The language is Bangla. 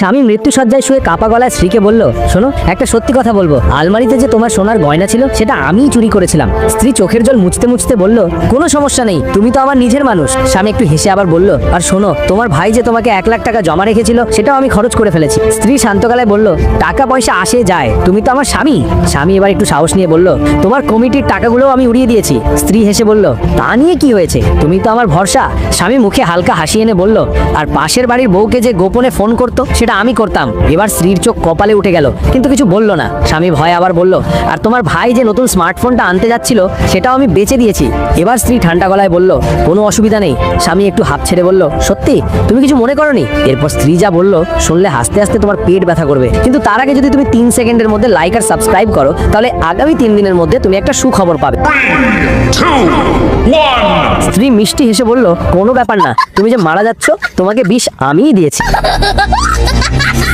স্বামী মৃত্যুসজ্জায় শুয়ে কাপা গলায় স্ত্রীকে বলল, শোনো, একটা সত্যি কথা বলবো, আলমারিতে যে তোমার সোনার গয়না ছিল সেটা আমিই চুরি করেছিলাম। স্ত্রী চোখের জল মুছতে মুছতে বলল, কোনো সমস্যা নেই, তুমি তো আমার নিজের মানুষ। স্বামী একটু হেসে আবার বলল, আর শোনো, তোমার ভাই যে তোমাকে 1 লাখ টাকা জমা রেখেছিল সেটাও আমি খরচ করে ফেলেছি। স্ত্রী শান্ত গলায় বলল, টাকা পয়সা আসে যায়, তুমি তো আমার স্বামী। স্বামী এবার একটু সাহস নিয়ে বলল, তোমার কমিটির টাকাগুলো আমি উড়িয়ে দিয়েছি। স্ত্রী হেসে বলল, তা নিয়ে কি হয়েছে, তুমি তো আমার ভরসা। স্বামী মুখে হালকা হাসি এনে বলল, আর পাশের বাড়ির বউকে যে গোপনে ফোন করতো সেটা আমি করতাম। এবার স্ত্রীর চোখ কপালে উঠে গেল, কিন্তু কিছু বলল না। স্বামী ভয় আবার বলল, আর তোমার ভাই যে নতুন স্মার্টফোনটা আনতে যাচ্ছিল সেটাও আমি বেচে দিয়েছি। এবার স্ত্রী ঠান্ডা গলায় বলল, কোনো অসুবিধা নেই। স্বামী একটু হাঁপ ছেড়ে বলল, সত্যি, তুমি কিছু মনে করনি? এরপর স্ত্রী যা বলল শুনলে হাসতে হাসতে তোমার পেট ব্যথা করবে, কিন্তু তার আগে যদি তুমি 3 সেকেন্ডের মধ্যে লাইক আর সাবস্ক্রাইব করো তাহলে আগামী 3 দিনের মধ্যে তুমি একটা সুখবর পাবে। 2, 1. স্ত্রী মিষ্টি হেসে বলল, কোনো ব্যাপার না, তুমি যে মারা যাচ্ছ তোমাকে বিষ আমিই দিয়েছি।